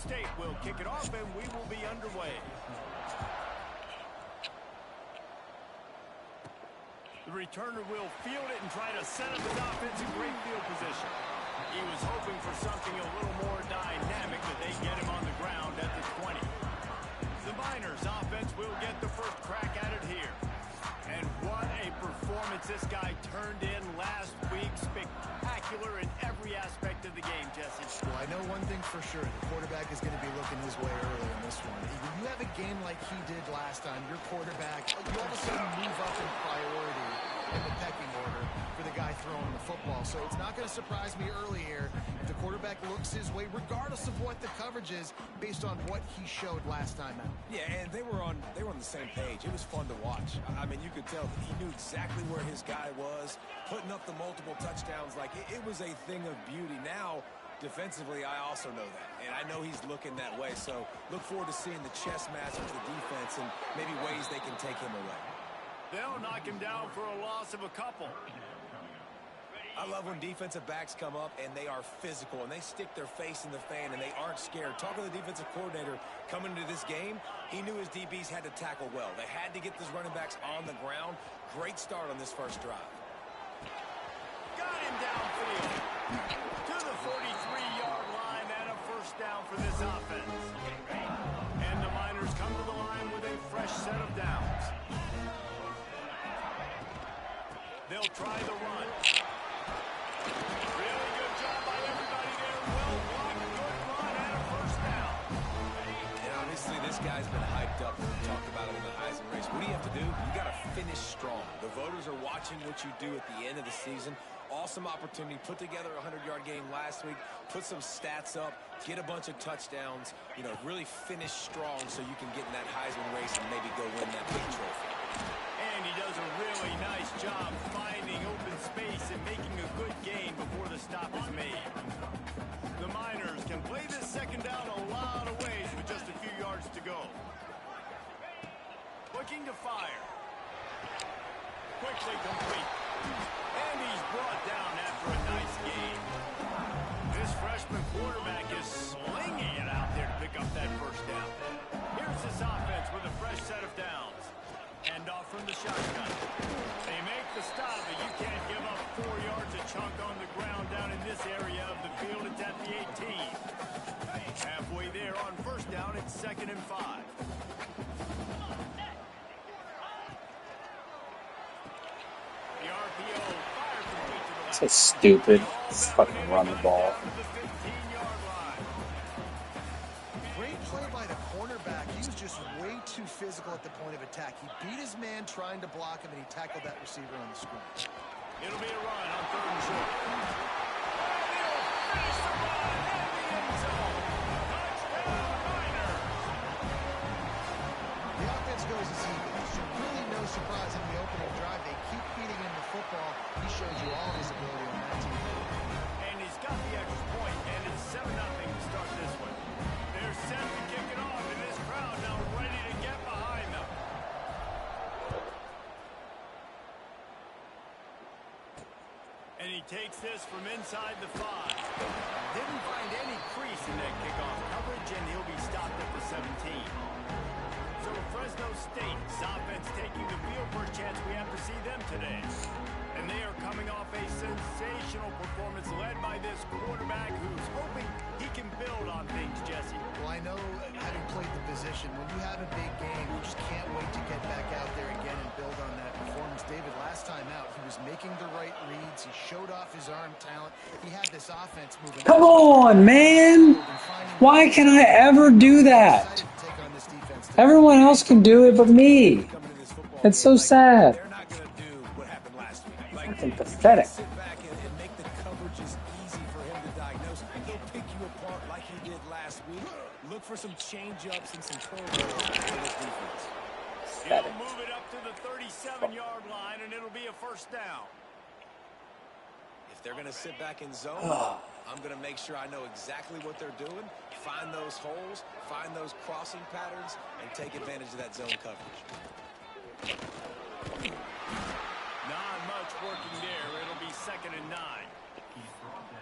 State will kick it off, and we will be underway. The returner will field it and try to set up his offense in great field position. He was hoping for something a little more dynamic, but they get him on the ground at the 20. The Miners offense will get the first crack at it here. And what a performance this guy turned in last week. Spectacular in every aspect of the game, Jesse. Well, I know one thing for sure. The quarterback is going to be looking his way early in this one. When you have a game like he did last time, your quarterback, you all of a sudden move up in priority in the pecking order for the guy throwing the football. So it's not going to surprise me early here if the quarterback looks his way, regardless of what the coverage is, based on what he showed last time out. Yeah, and they were on the same page. It was fun to watch. I mean, you could tell that he knew exactly where his guy was, putting up the multiple touchdowns. Like, it was a thing of beauty. Now, defensively, I also know that, and I know he's looking that way. So look forward to seeing the chess match with the defense and maybe ways they can take him away. They'll knock him down for a loss of a couple. I love when defensive backs come up and they are physical and they stick their face in the fan and they aren't scared. Talking to the defensive coordinator coming into this game, he knew his DBs had to tackle well. They had to get these running backs on the ground. Great start on this first drive. Got him downfield to the 43-yard line and a first down for this offense. And the Miners come to the line with a fresh set of downs. They'll try the run. Really good job by everybody there. Well blocked, good run, and a first down. And obviously this guy's been hyped up. We talked about it in the Heisman race. What do you have to do? You got to finish strong. The voters are watching what you do at the end of the season. Awesome opportunity. Put together a 100-yard game last week. Put some stats up. Get a bunch of touchdowns. You know, really finish strong so you can get in that Heisman race and maybe go win that big trophy. And he does a really nice job finding open space and making a good gain before the stop is made. The Miners can play this second down a lot of ways with just a few yards to go. Looking to fire. Quickly complete. And he's brought down after a nice gain. This freshman quarterback is slinging it out there to pick up that first down. Here's this offense with a fresh set of downs. And off from the shotgun. They make the stop, but you can't give up 4 yards a chunk on the ground down in this area of the field. It's at the 18. Halfway there on first down, it's 2nd and 5. The RPO fire complete to the left. So stupid. Just fucking run the ball. Great play by the cornerback. He was just way too physical at the point of attack. He beat his man trying to block him, and he tackled that receiver on the screen. It'll be a run on 3rd and short. He'll finish the run in the end zone. Touchdown, Miners. The offense goes as he goes. So really no surprise in the opening drive. They keep feeding him the football. He shows you all his ability on that team. And he's got the extra point, and it's 7-0 to start this one. They're set to kick it off, and this crowd now ready to get behind them. And he takes this from inside the 5. Didn't find any crease in that kickoff coverage, and he'll be stopped at the 17. So Fresno State's offense taking the field for a chance. We have to see them today. And they are coming off a sensational performance led by this quarterback who's hoping he can build on things, Jesse. Well, I know, having played the position, when you have a big game, you just can't wait to get back out there again and build on that performance. David, last time out, he was making the right reads. He showed off his arm talent. He had this offense moving. Come on, man! Why can I ever do that? Everyone else can do it but me. It's so sad. Fucking pathetic. Sit back and make the coverages easy for him to diagnose. He'll pick you apart like he did last week. Look for some change-ups and some curveballs for this defense. He'll move it up to the 37-yard line, and it'll be a first down. If they're going to sit back in zone, I'm going to make sure I know exactly what they're doing, find those holes, find those crossing patterns, and take advantage of that zone coverage. Not much working there. It'll be 2nd and 9.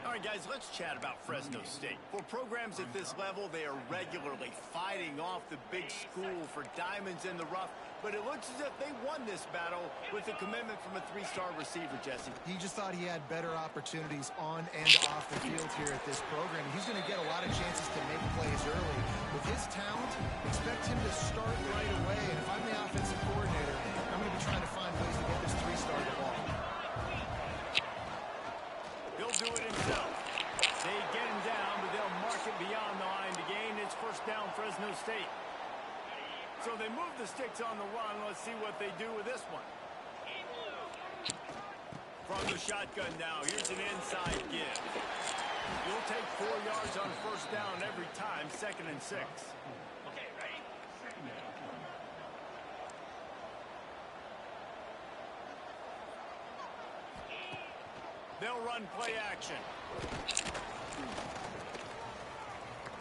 All right, guys, let's chat about Fresno State. For programs at this level, they are regularly fighting off the big school for diamonds in the rough, but it looks as if they won this battle with a commitment from a three-star receiver, Jesse. He just thought he had better opportunities on and off the field here at this program. He's going to get a lot of chances to make plays early. With his talent, expect him to start right away. And if I'm the offensive coordinator, I'm going to be trying to find ways to get this three-star the ball. He'll do it himself. They get him down, but they'll mark it beyond the line to gain. It's first down, Fresno State. So they move the sticks on the run. Let's see what they do with this one. From the shotgun now, here's an inside give. You'll take 4 yards on first down every time, 2nd and 6. Okay, ready? They'll run play action.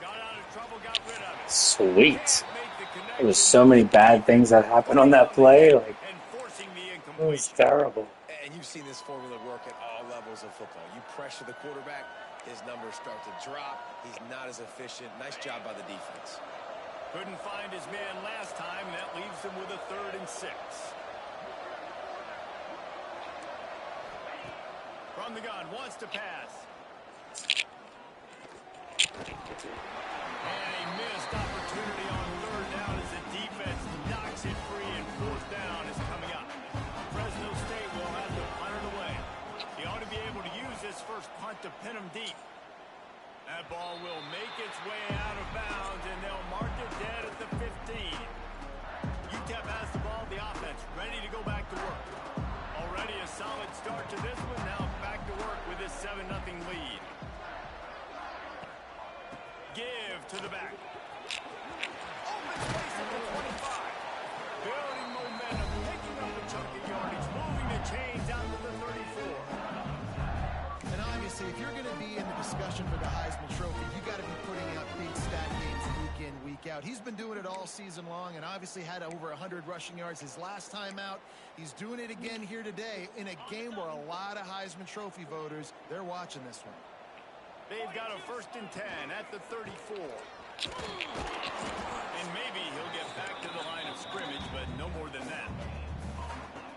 Got out of trouble, got rid of it. Sweet. There was so many bad things that happened on that play. Like, it was terrible. And you've seen this formula work at all levels of football. You pressure the quarterback, his numbers start to drop. He's not as efficient. Nice job by the defense. Couldn't find his man last time. That leaves him with a 3rd and 6. From the gun, wants to pass. And a missed opportunity on 3rd down as the defense knocks it free, and 4th down is coming up. Fresno State will have to punt it away. He ought to be able to use this first punt to pin him deep. That ball will make its way out of bounds, and they'll mark it dead at the 15. UTEP has the ball, the offense ready to go back to work. Already a solid start to this one. Now back to work with this 7-0 lead. Give to the back. Open space at the 25. Building momentum, picking up a chunk of yardage, moving the chains out to the 34. And obviously, if you're going to be in the discussion for the Heisman Trophy, you got to be putting up big stat games week in, week out. He's been doing it all season long and obviously had over 100 rushing yards his last time out. He's doing it again here today in a game where a lot of Heisman Trophy voters, they're watching this one. They've got a 1st and 10 at the 34. And maybe he'll get back to the line of scrimmage, but no more than that.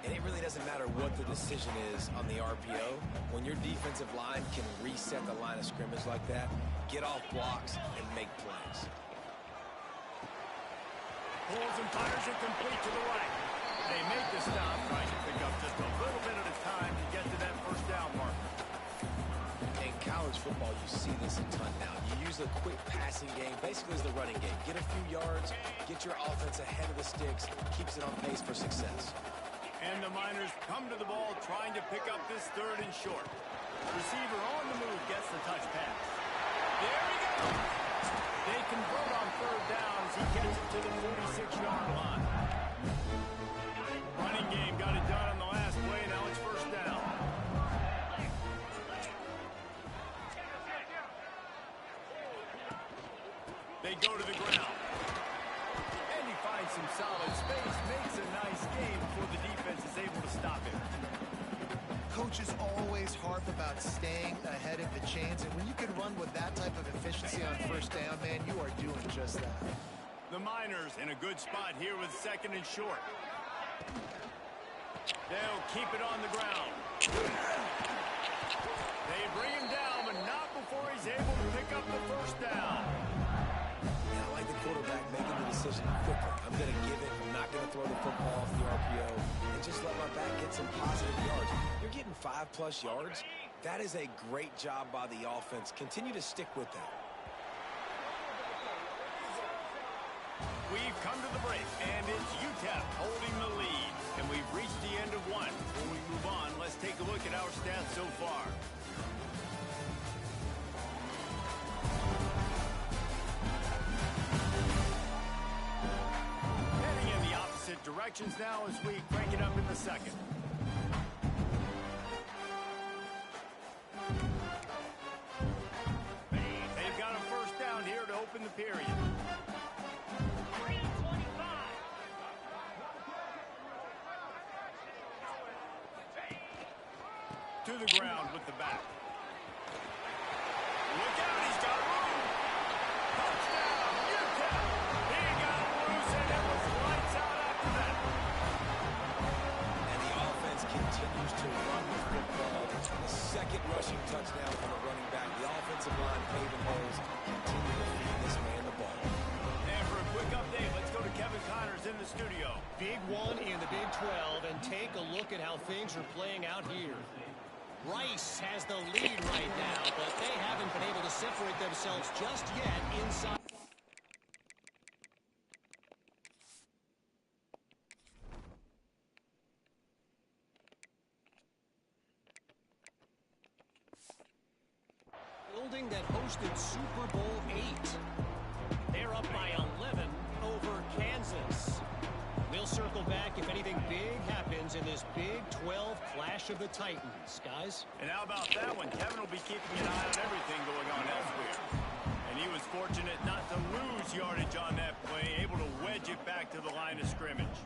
And it really doesn't matter what the decision is on the RPO. When your defensive line can reset the line of scrimmage like that, get off blocks and make plays. Pulls and fires it complete to the right. They make the stop, trying to pick up just a little bit at a time to get to that first down mark. In college football, you see this a ton now. You use a quick passing game, basically as the running game. Get a few yards, get your offense ahead of the sticks, keeps it on pace for success. And the Miners come to the ball trying to pick up this 3rd and short. Receiver on the move gets the touch pass. There we go. They convert on 3rd down as he gets it to the 46-yard line. Running game got it done on the last play. Now it's first down. They go to the ground. And he finds some solid space, makes a nice game before the defense is able to stop him. Coaches always harp about staying ahead of the chains, and when you can run with that type of efficiency on first down, man, you are doing just that. The Miners in a good spot here with 2nd and short. They'll keep it on the ground. They bring him down, but not before he's able to pick up the first down. Yeah, I like the quarterback making the decision quickly. I'm going to give it. I'm not going to throw the football off the RPO and just let my back get some positive yards. You're getting 5+ yards. That is a great job by the offense. Continue to stick with that. We've come to the break, and it's UTEP holding the lead. And we've reached the end of one. Before we move on, let's take a look at our stats so far. Heading in the opposite directions now as we crank it up in the 2nd. They've got a first down here to open the period. To the ground with the back. out. He's got room. Touchdown, Utah. He got loose, and it was lights out after that. And the offense continues to run the football. A second rushing touchdown from the running back. The offensive line paving holes. Continue to feed this man the ball. And for a quick update, let's go to Kevin Connors in the studio. Big one in the Big 12, and take a look at how things are playing out here. Rice has the lead right now, but they haven't been able to separate themselves just yet inside. Building that hosted Super Bowl VIII. They're up by 11 over Kansas. We'll circle back if anything big happens in this Big 12 Clash of the Titans, guys. And how about that one? Kevin will be keeping an eye on everything going on elsewhere. And he was fortunate not to lose yardage on that play, able to wedge it back to the line of scrimmage.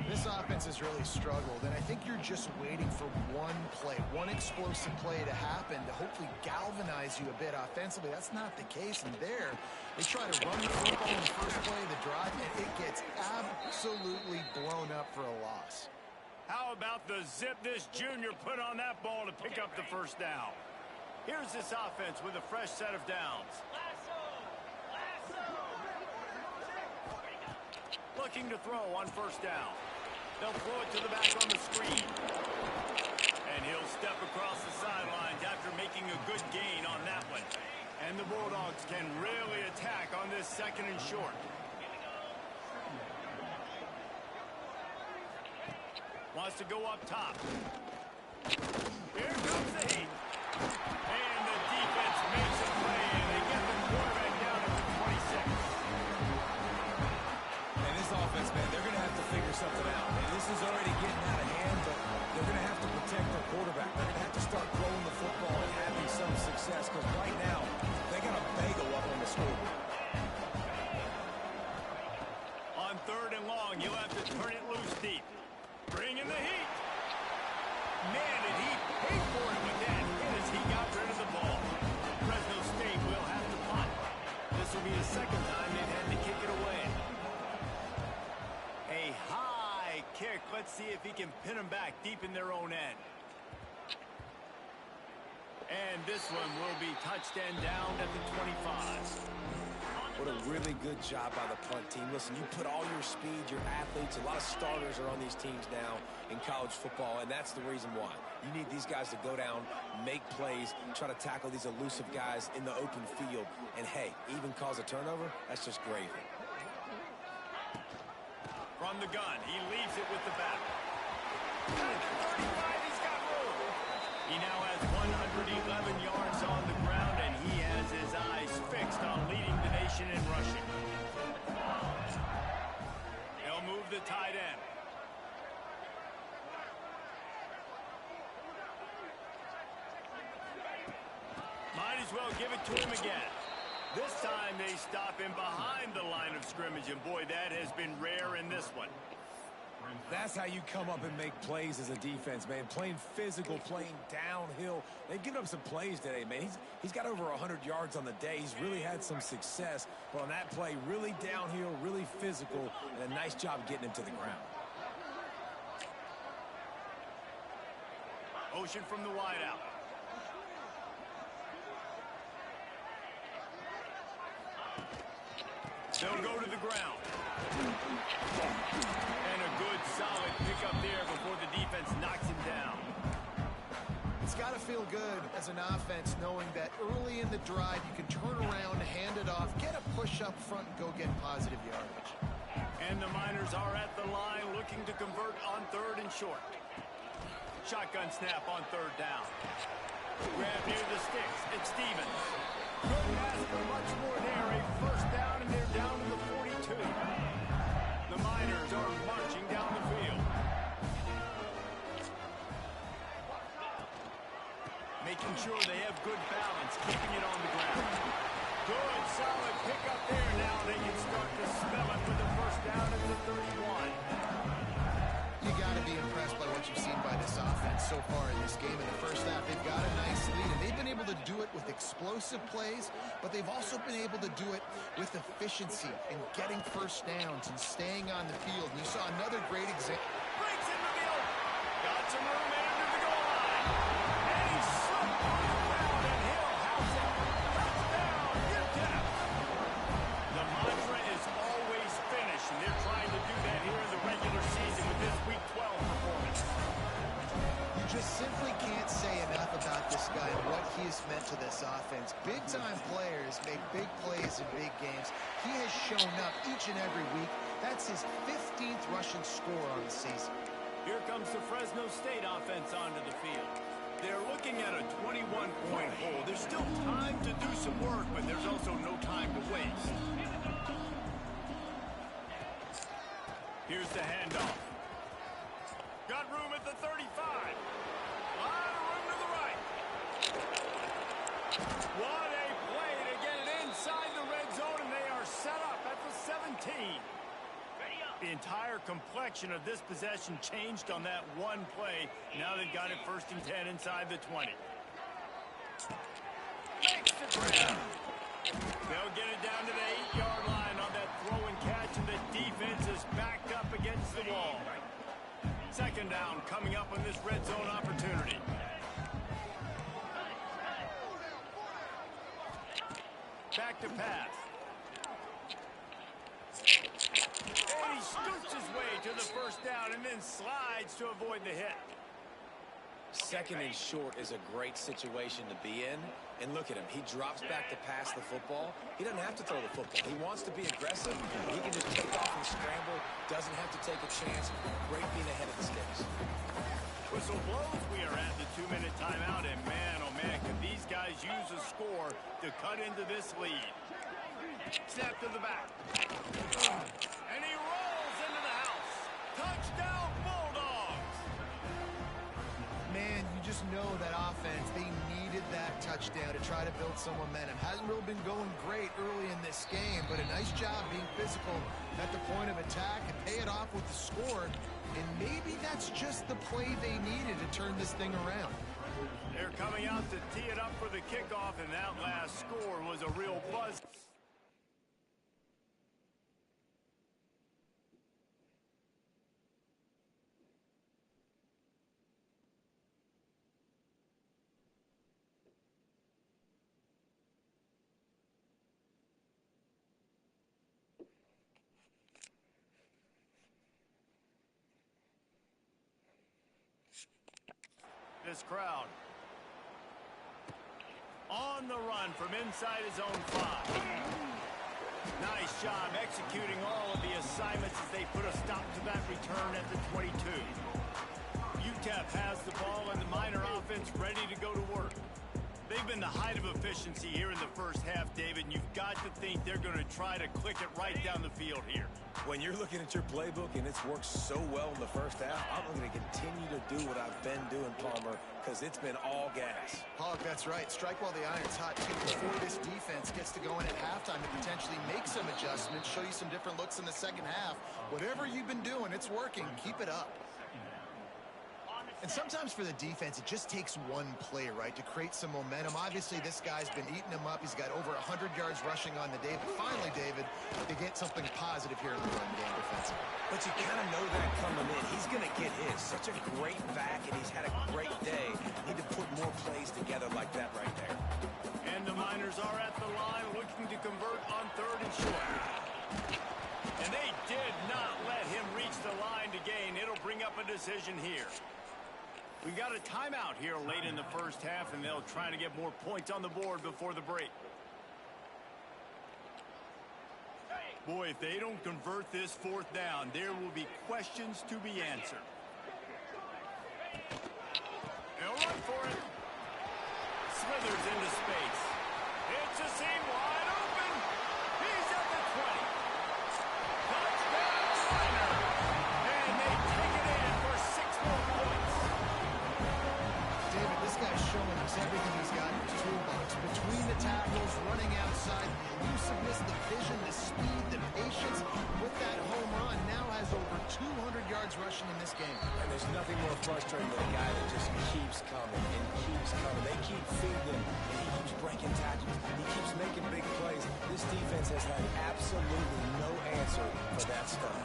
This offense has really struggled, and I think you're just waiting for one play, one explosive play to happen to hopefully galvanize you a bit offensively. That's not the case, and there, they try to run the football in the first play of the drive, and it gets absolutely blown up for a loss. How about the zip this junior put on that ball to pick up the first down? Here's this offense with a fresh set of downs. Looking to throw on first down. They'll throw it to the back on the screen. And he'll step across the sidelines after making a good gain on that one. And the Bulldogs can really attack on this second and short. Wants to go up top. Here comes the heat. And the defense makes a play, and they get the quarterback down to the 26. And this offense, man, they're going to have to figure something out. And this is already getting out of hand, but they're going to have to protect their quarterback. They're going to have to start throwing the football and having some success, because right now, they got a bagel up on the scoreboard. On third and long, you'll have to turn it loose deep. Bring in the heat. Man, did he pay for it with that hit as he got rid of the ball. Fresno State will have to punt. This will be the second time they've had to kick it away. A high kick. Let's see if he can pin them back deep in their own end. And this one will be touched and down at the 25. What a really good job by the punt team. Listen, you put all your speed, your athletes, a lot of starters are on these teams now in college football, and that's the reason why. You need these guys to go down, make plays, try to tackle these elusive guys in the open field, and hey, even cause a turnover, that's just gravy. From the gun, he leaves it with the back. At the 35, he's got room. He now has 111 yards on the ground, and he has his eyes fixed on leading the nation in rushing. He'll move the tight end. Might as well give it to him again. This time they stop him behind the line of scrimmage, and boy, that has been rare in this one. That's how you come up and make plays as a defense, man. Playing physical, playing downhill. They've given up some plays today, man. He's got over 100 yards on the day. He's really had some success. But on that play, really downhill, really physical, and a nice job getting him to the ground. Motion from the wideout. They'll go to the ground. And a good, solid pickup there before the defense knocks him down. It's got to feel good as an offense knowing that early in the drive you can turn around, hand it off, get a push up front, and go get positive yardage. And the Miners are at the line looking to convert on third and short. Shotgun snap on third down. Grab near the sticks. It's Stevens. Couldn't ask for much more there. A first down, and they're down to the 42. The Miners are marching down the field. Making sure they have good balance, keeping it on the ground. Good, solid pickup there. Now they can start to smell it with a first down at the 31. You got to be impressed by what you've seen by this offense so far in this game. In the first half, they've got a nice lead, and they've been able to do it with explosive plays, but they've also been able to do it with efficiency and getting first downs and staying on the field. And you saw another great example. Breaks in the middle. Got some room into the goal line. And he slipped on the ground, and Hill has it. Touchdown, UTEP. The mantra is always finish, and they're trying to do that here in the regular season with this Week 12 performance. You just simply can't say enough about this guy and what he has meant to this offense. Big-time players make big plays in big games. He has shown up each and every week. That's his 15th rushing score on the season. Here comes the Fresno State offense onto the field. They're looking at a 21-point hole. There's still time to do some work, but there's also no time to waste. Here's the handoff. Got room at the 35. A lot of room to the right. What a play to get it inside the red zone, and they are set up at the 17. The entire complexion of this possession changed on that one play. Now they've got it 1st and 10 inside the 20. Makes the grab. They'll get it down to the 8-yard line on that throw and catch, and the defense is backed up against the wall. 2nd down coming up on this red zone opportunity. Back to pass. And he scoots his way to the 1st down and then slides to avoid the hit. 2nd and short is a great situation to be in. And look at him. He drops back to pass the football. He doesn't have to throw the football. He wants to be aggressive. He can just take off and scramble. Doesn't have to take a chance. Great being ahead of the sticks. Whistle blows. We are at the 2-minute timeout. And man, oh man, can these guys use a score to cut into this lead. Snap to the back. And he rolls into the house. Touchdown, Bulldogs. Man, you just know that offense, they needed that touchdown to try to build some momentum. Hasn't really been going great early in this game, but a nice job being physical at the point of attack and pay it off with the score. And maybe that's just the play they needed to turn this thing around. They're coming out to tee it up for the kickoff, and that last score was a real buzz. This crowd on the run from inside his own 5. Nice job executing all of the assignments as they put a stop to that return at the 22. UTEP has the ball and the Miner offense ready to go to work. They've been the height of efficiency here in the 1st half, David, and you've got to think they're going to try to click it right down the field here. When you're looking at your playbook and it's worked so well in the 1st half, I'm going to continue to do what I've been doing, Palmer, because it's been all gas. Hog, that's right. Strike while the iron's hot, too, before this defense gets to go in at halftime to potentially make some adjustments, show you some different looks in the 2nd half. Whatever you've been doing, it's working. Keep it up. And sometimes for the defense, it just takes one play, right, to create some momentum. Obviously, this guy's been eating them up. He's got over 100 yards rushing on the day. But finally, David, they get something positive here in the run game defensively. But you kind of know that coming in. He's going to get his. Such a great back, and he's had a great day. Need to put more plays together like that right there. And the Miners are at the line looking to convert on 3rd and short. And they did not let him reach the line to gain. It'll bring up a decision here. We got a timeout here late in the 1st half, and they'll try to get more points on the board before the break. Boy, if they don't convert this 4th down, there will be questions to be answered. They'll run for it. Smithers into space. It's a seam wide open. He's at the 20. Touchdown, Miner. And they take it in for 6 more points. David, this guy's showing us everything he's got in his toolbox. Between the tackles, running outside, the elusiveness, the vision, the speed, the patience. With that home run, now has over 200 yards rushing in this game. And there's nothing more frustrating than a guy that just keeps coming and keeps is coming. They keep feeding him, and he keeps breaking tackles. He keeps making big plays. This defense has had absolutely no answer for that stuff.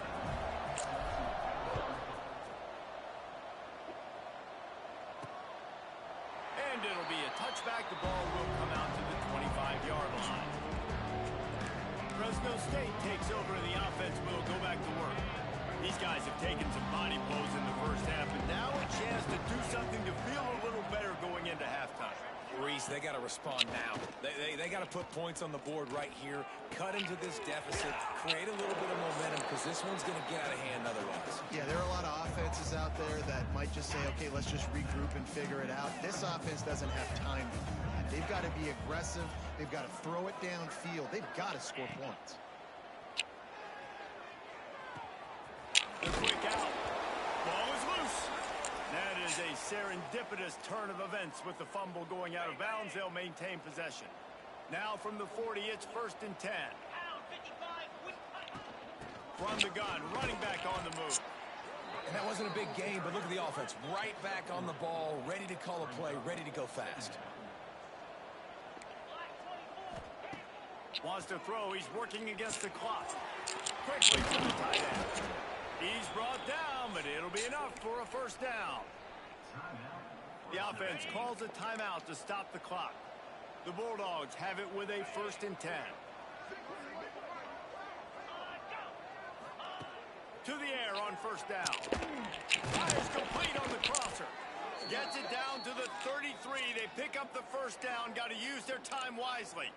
And it'll be a touchback. The ball will come out to the 25-yard line. Fresno State takes over, and the offense will go back to work. These guys have taken some body blows in the first half, and now a chance to do something to feel a little better going into halftime. Reese, they got to respond now. They got to put points on the board right here, cut into this deficit, create a little bit of momentum, because this one's going to get out of hand otherwise. Yeah, there are a lot of offenses out there that might just say, okay, let's just regroup and figure it out. This offense doesn't have time to do that. They've got to be aggressive. They've got to throw it downfield. They've got to score points. The quick out. Ball is loose. That is a serendipitous turn of events with the fumble going out of bounds. They'll maintain possession. Now from the 40, it's 1st and 10. From the gun, running back on the move. And that wasn't a big gain, but look at the offense. Right back on the ball, ready to call a play, ready to go fast. Wants to throw. He's working against the clock. Quickly to the tight end. He's brought down, but it'll be enough for a 1st down. The offense calls a timeout to stop the clock. The Bulldogs have it with a 1st and 10. To the air on 1st down. Fires complete on the crosser. Gets it down to the 33. They pick up the 1st down. Got to use their time wisely.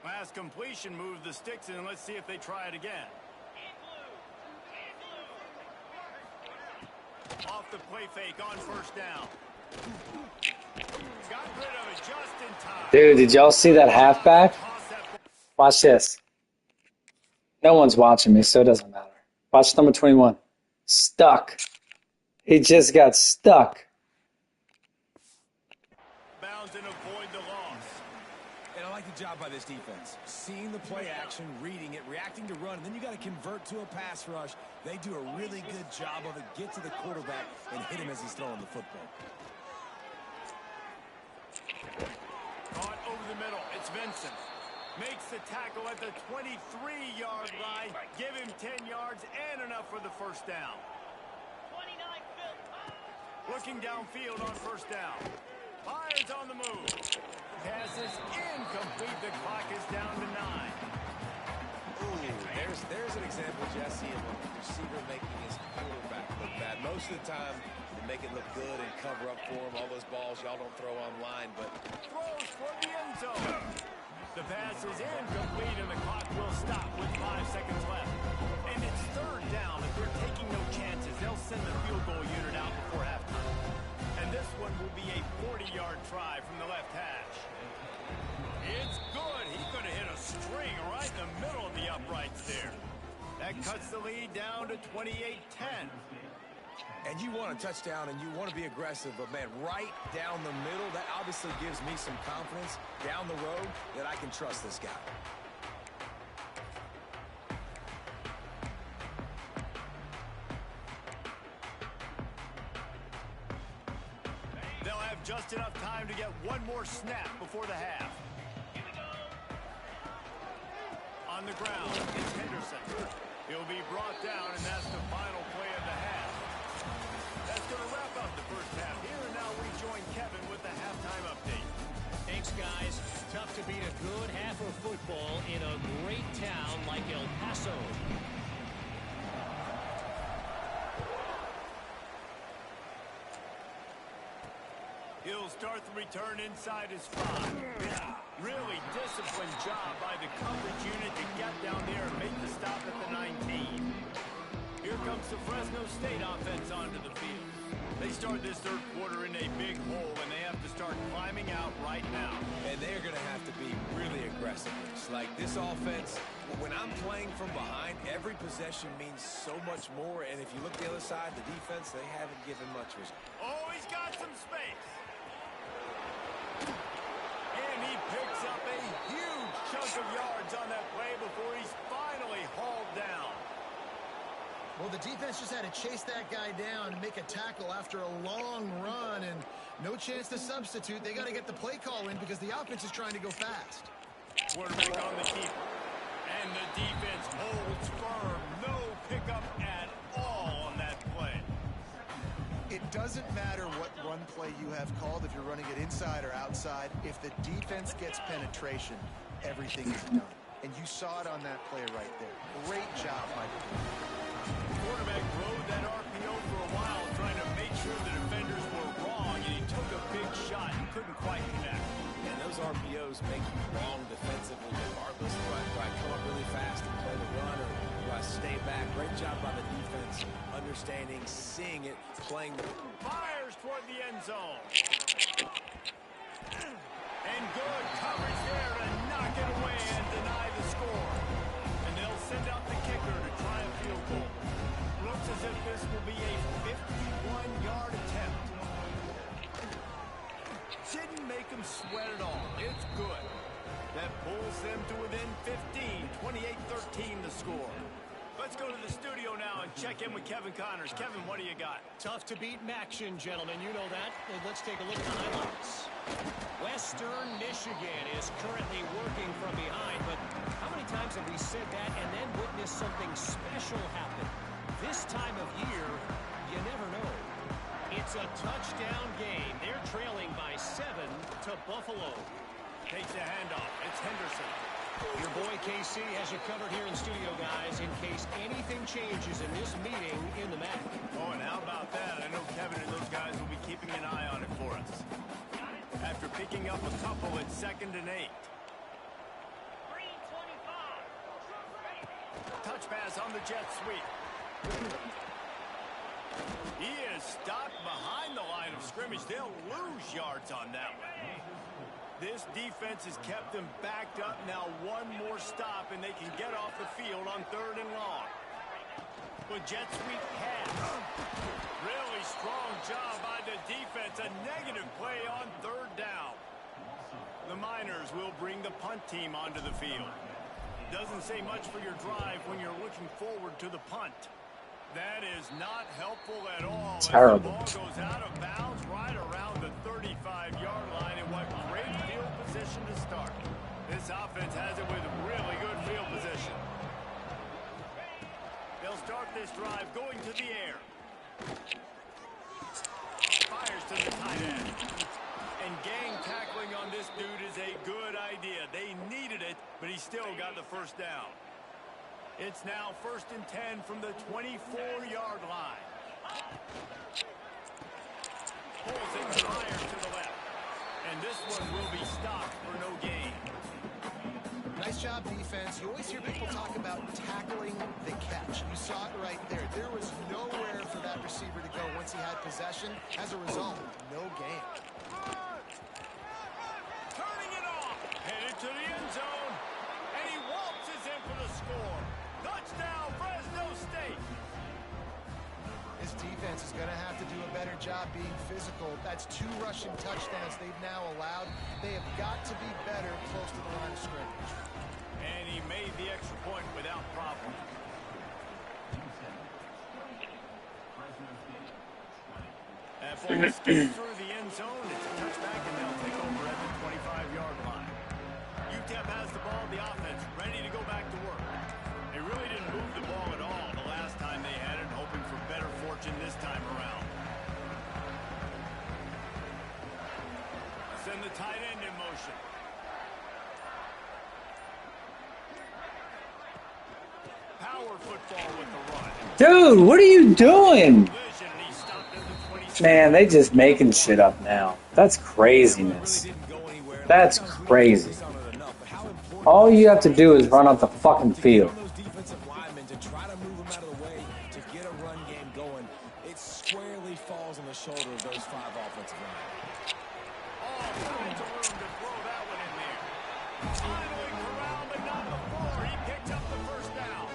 Last completion moved the sticks in. Let's see if they try it again. Off the play fake on 1st down. Got rid of it just in time. Dude, did y'all see that halfback? Watch this. No one's watching me, so it doesn't matter. Watch number 21. Stuck. He just got stuck. Bounds and avoid the loss. And I like the job by this defense. Seeing the play action, reading it, reacting to run, and then you got to convert to a pass rush. They do a really good job of it. Get to the quarterback and hit him as he's throwing the football. Caught over the middle. It's Vincent. Makes the tackle at the 23-yard line. Give him 10 yards and enough for the 1st down. Looking downfield on 1st down. Fires on the move. Pass is incomplete. The clock is down to 9. Ooh, there's an example, Jesse, of a receiver making his quarterback look bad. Most of the time, they make it look good and cover up for him. All those balls y'all don't throw online, but Throws for the end zone. The pass is incomplete, and the clock will stop with 5 seconds left. And it's 3rd down. If they're taking no chances, they'll send the field goal unit out before halftime. And this one will be a 40-yard try from the left hash. It's good. He's going to hit a string right in the middle of the uprights there. That cuts the lead down to 28-10. and you want a touchdown and you want to be aggressive, but man, right down the middle, that obviously gives me some confidence down the road that I can trust this guy. They'll have just enough time to get one more snap before the half. On the ground, it's Henderson. He'll be brought down, and that's the final play of the half. That's going to wrap up the first half. Here and now we join Kevin with the halftime update. Thanks, guys. Tough to beat a good half of football in a great town like El Paso. He'll start the return inside his 5. Really disciplined job by the coverage unit to get down there and make the stop at the 19. Here comes the Fresno State offense onto the field. They start this third quarter in a big hole, and they have to start climbing out right now. And they're going to have to be really aggressive. It's like this offense, when I'm playing from behind, every possession means so much more. And if you look at the other side, the defense, they haven't given much. Oh, he's got some space. And he picks up a huge chunk of yards on that play before he's finally hauled down. Well, the defense just had to chase that guy down and make a tackle after a long run, and no chance to substitute. They got to get the play call in because the offense is trying to go fast. Quarterback on the keeper. And the defense holds firm. No pickup at all on that play. It doesn't matter what run play you have called, if you're running it inside or outside. If the defense gets penetration, everything is done. And you saw it on that play right there. Great job, Michael. The quarterback rode that RPO for a while, trying to make sure the defenders were wrong, and he took a big shot. He couldn't quite connect. And those RPOs make you wrong defensively regardless. Do I come up really fast and play the run, or do I stay back? Great job by the defense, understanding, seeing it, playing the... Fires toward the end zone. And good coverage there to knock it away and deny the score. And they'll send out the kicker to try a field goal. Looks as if this will be a 51-yard attempt. Didn't make them sweat at all. It's good. That pulls them to within 15, 28-13 the score. Let's go to the studio now and check in with Kevin Connors. Kevin, what do you got? Tough to beat Maction, gentlemen. You know that. And let's take a look at the highlights. Western Michigan is currently working from behind, but how many times have we said that and then witnessed something special happen? This time of year, you never know. It's a touchdown game. They're trailing by 7 to Buffalo. Takes the handoff. It's Henderson. Your boy KC has you covered here in studio, guys, in case anything changes in this meeting in the MAC. Oh, and how about that? I know Kevin and those guys will be keeping an eye on it for us. After picking up a couple, it's 2nd and 8. Touch pass on the jet sweep. He is stopped behind the line of scrimmage. They'll lose yards on that one. This defense has kept them backed up. Now one more stop, and they can get off the field on 3rd and long. With jet sweep pass. Really strong job by the defense. A negative play on 3rd down. The Miners will bring the punt team onto the field. Doesn't say much for your drive when you're looking forward to the punt. That is not helpful at all. Terrible. As the ball goes out of bounds right around the 35-yard line. And what great field position to start. This offense has it with really good field position. They'll start this drive going to the air. Fires to the tight end. And gang tackling on this dude is a good idea. They needed it, but he still got the first down. It's now 1st and 10 from the 24-yard line. Pulls it higher to the left. And this one will be stopped for no gain. Nice job, defense. You always hear people talk about tackling the catch. You saw it right there. There was nowhere for that receiver to go once he had possession. As a result, no gain. Turning it off. Headed to the end zone. And he waltzes in for the score. Touchdown, Fresno State. This defense is going to have to do a better job being physical. That's 2 rushing touchdowns they've now allowed. They have got to be better close to the line of scrimmage. And he made the extra point without problem. That ball skips through the end zone. It's a touchback, and they'll take over at the 25-yard line. UTEP has the ball, the offense ready to go back to work. They really didn't move the ball at all the last time they had it, hoping for better fortune this time around. Send the tight end in motion. Power football with the run. Dude, what are you doing? Man, they just making shit up now. That's craziness. That's crazy. All you have to do is run up the fucking field. Those defensive linemen to try to move them out of the way to get a run game going. It squarely falls on the shoulder of those 5 offensive linemen. All kinds of room to throw that one in there. Finally corralled, but not before. He picked up the first down.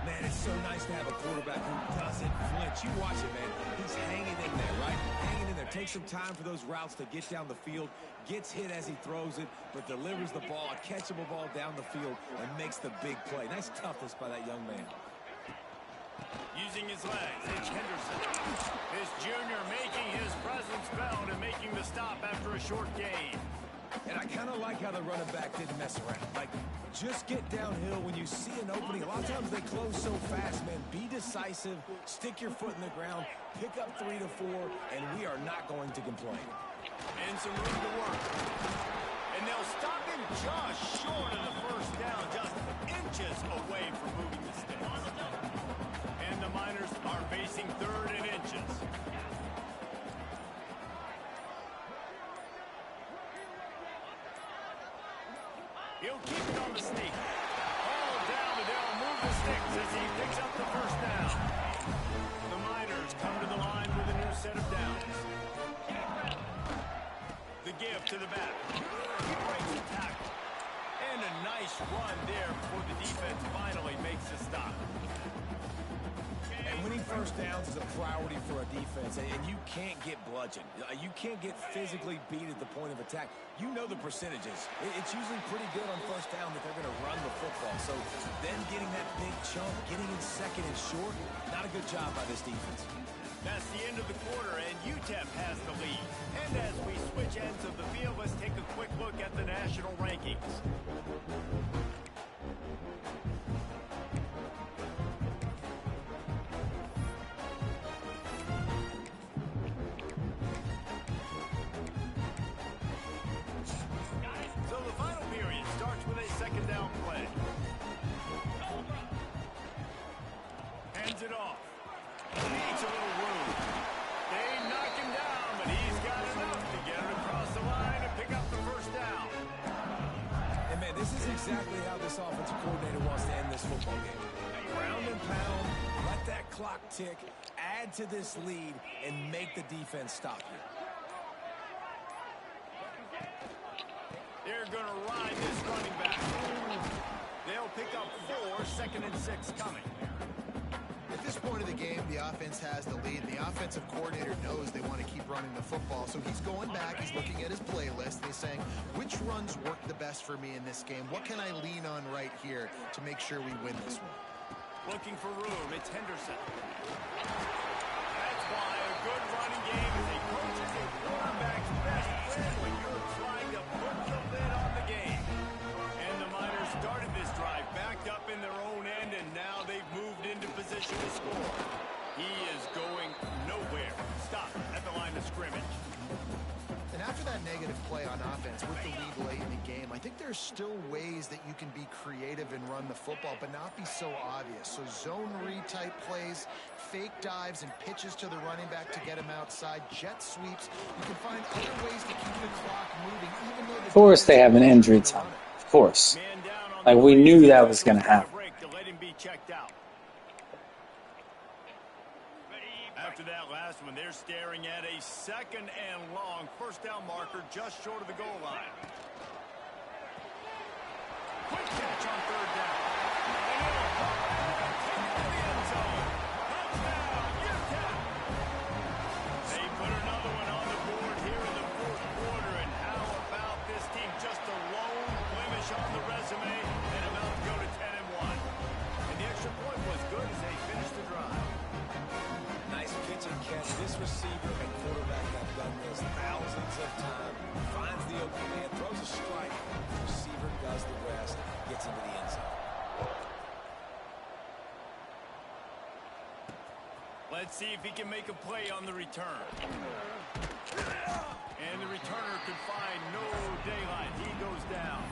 Man, it's so nice to have a quarterback who doesn't flinch. You watch it, man. He's hanging in there, right? Hanging in there. Takes some time for those routes to get down the field. Gets hit as he throws it, but delivers the ball, a catchable ball down the field, and makes the big play. Nice toughness by that young man. Using his legs, it's Henderson. This junior making his presence felt and making the stop after a short gain. And I kind of like how the running back didn't mess around. Like, just get downhill when you see an opening. A lot of times they close so fast, man. Be decisive, stick your foot in the ground, pick up 3 to 4, and we are not going to complain. And some room to work. And they'll stop him just short of the first down, just inches away from moving the sticks. And the Miners are facing 3rd and inches. He'll keep it on the sneak. All down, and they'll move the sticks as he picks up the first down. The Miners come to the line with a new set of downs. The give to the back. He breaks the tackle. And a nice run there before the defense finally makes a stop. And winning first downs is a priority for a defense, and you can't get bludgeoned. You can't get physically beat at the point of attack. You know the percentages. It's usually pretty good on first down that they're going to run the football. So then getting that big chunk, getting in second and short, not a good job by this defense. That's the end of the quarter, and UTEP has the lead. And as we switch ends of the field, let's take a quick look at the national rankings. So the final period starts with a second down play. Hands it off. Needs a little room. They knock him down, but he's got enough to get it across the line and pick up the first down. And, man, this is exactly how this offensive coordinator wants to end this football game. Ground and pound, let that clock tick, add to this lead, and make the defense stop you. They're going to ride this running back. They'll pick up 4, 2nd and 6 coming. At this point of the game, the offense has the lead. The offensive coordinator knows they want to keep running the football. So he's going back, he's looking at his playlist, and he's saying, which runs work the best for me in this game? What can I lean on right here to make sure we win this one? Looking for room, it's Henderson. That's why a good running game is a coach's and quarterback's best friend when you're trying to put the lid on the game. And the Miners started this drive backed up in their own end, and now they've moved into position to score. He is going nowhere. Stop at the line of scrimmage. And after that negative play on offense with the lead late in the game, I think there's still ways that you can be creative and run the football, but not be so obvious. So zone read type plays, fake dives and pitches to the running back to get him outside, jet sweeps. You can find other ways to keep the clock moving, even though Of course they have an injury time. Of course. Like, we knew that was going to happen. After that last one, they're staring at a 2nd and long first down marker just short of the goal line. Quick catch on 3rd down. And he'll take it to the end zone. Touchdown, UTEP. They put another one on the board here in the 4th quarter. And how about this team? Just a lone blemish on the resume and about to go to 10-1. And the extra point was good as they finished the drive. Nice pitch and catch. This receiver and quarterback have done this thousands of times. Finds the open man, throws a strike. The receiver does the rest, gets into the end zone. Let's see if he can make a play on the return. And the returner could find no daylight. He goes down.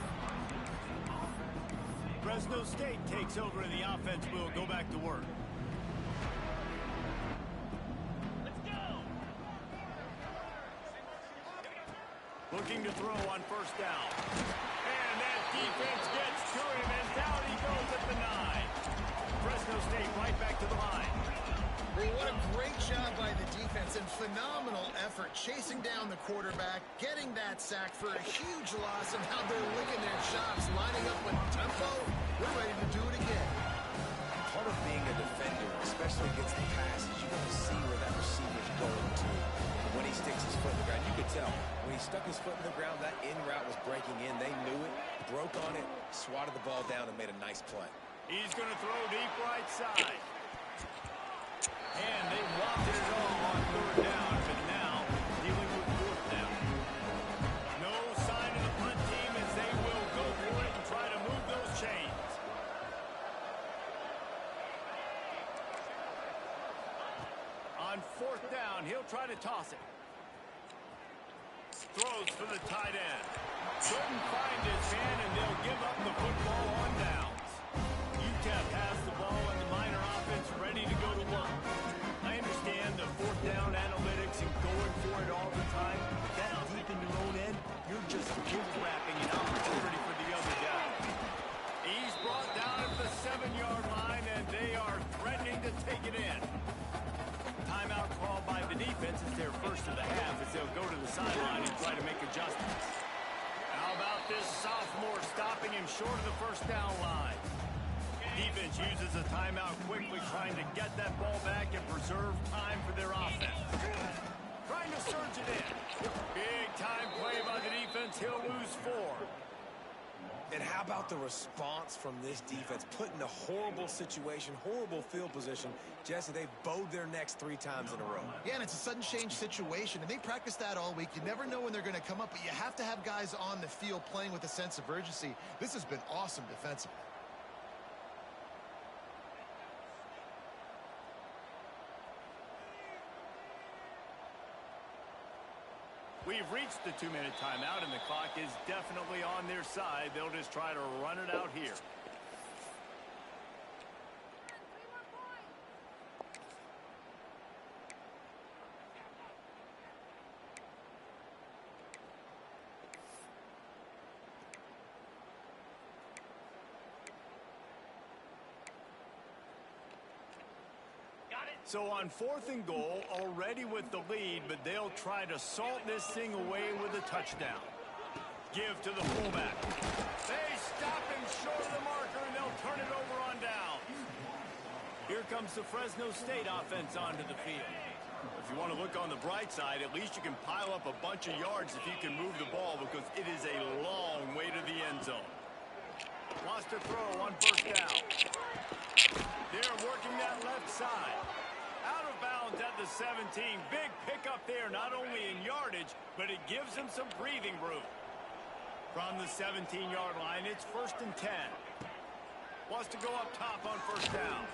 Fresno State takes over and the offense will go back to work. Looking to throw on first down. And that defense gets to him, and down he goes at the 9. Fresno State right back to the line. Well, what a great job by the defense and phenomenal effort chasing down the quarterback, getting that sack for a huge loss, and how they're licking their chops, lining up with tempo. They're ready to do it again. Part of being a defender, especially against the pass, is you got to see where that receiver's going to. When he sticks his foot in the ground, you could tell. When he stuck his foot in the ground, that in route was breaking in. They knew it, broke on it, swatted the ball down, and made a nice play. He's going to throw deep right side. And they wanted it all on third down, but now dealing with fourth down. No sign of the punt team as they will go for it and try to move those chains. On fourth down, he'll try to toss it. Throws for the tight end. Couldn't find his man, and they'll give up the football on downs. UTEP has the ball, and the Miner offense ready to go to work. I understand the fourth down analytics and going for it all the time. That deep in your own end, you're just gift-wrapping an opportunity for the other guy. He's brought down at the 7-yard line, and they are threatening to take it in. Timeout called by the defense. It's their first of the half as they'll go to the sideline and try to make adjustments. How about this sophomore stopping him short of the first down line? Defense uses a timeout quickly, trying to get that ball back and preserve time for their offense. Trying to surge it in. Big time play by the defense. He'll lose 4. And how about the response from this defense? Put in a horrible situation, horrible field position. Jesse, they bowed their necks 3 times in a row. Yeah, and it's a sudden change situation, and they practice that all week. You never know when they're going to come up, but you have to have guys on the field playing with a sense of urgency. This has been awesome defensively. We've reached the 2-minute timeout, and the clock is definitely on their side. They'll just try to run it out here. So on 4th and goal, already with the lead, but they'll try to salt this thing away with a touchdown. Give to the fullback. They stop him short of the marker, and they'll turn it over on down. Here comes the Fresno State offense onto the field. If you want to look on the bright side, at least you can pile up a bunch of yards if you can move the ball, because it is a long way to the end zone. Wants to throw on first down. They're working that left side. Out of bounds at the 17. Big pickup there, not only in yardage, but it gives him some breathing room. From the 17-yard line, it's 1st and 10. Wants to go up top on first down.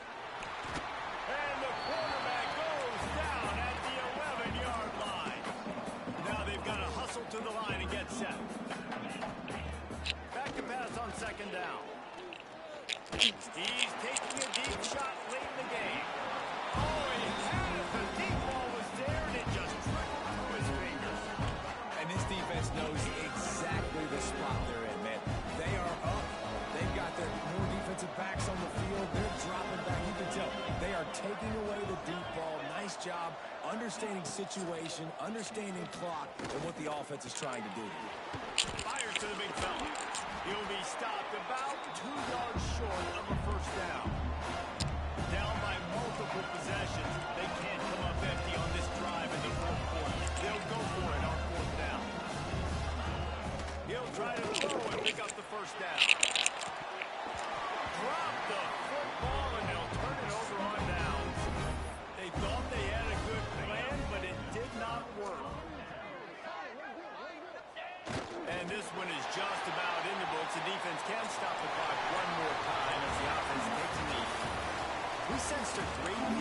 And the quarterback goes down at the 11-yard line. Now they've got to hustle to the line and get set. Back to pass on 2nd down. He's taking a deep shot late in the game. Oh, he had it. The deep ball was there, and it just trickled through his fingers. And this defense knows exactly the spot they're in, man. They are up. They've got their more defensive backs on the field. They're dropping back. You can tell they are taking away the deep ball. Nice job understanding situation, understanding clock, and what the offense is trying to do. Fires to the big fella. He'll be stopped about 2 yards short of a first down. Down by multiple possessions. They can't come up empty on this drive in the 4th quarter. They'll go for it on 4th down. He'll try to throw and pick up the first down. Drop the football, and they'll turn it over on downs. They thought they had a good plan, but it did not work. And this one is just about in the books. The defense can stop the clock one more time as the offense takes a lead. We sensed a great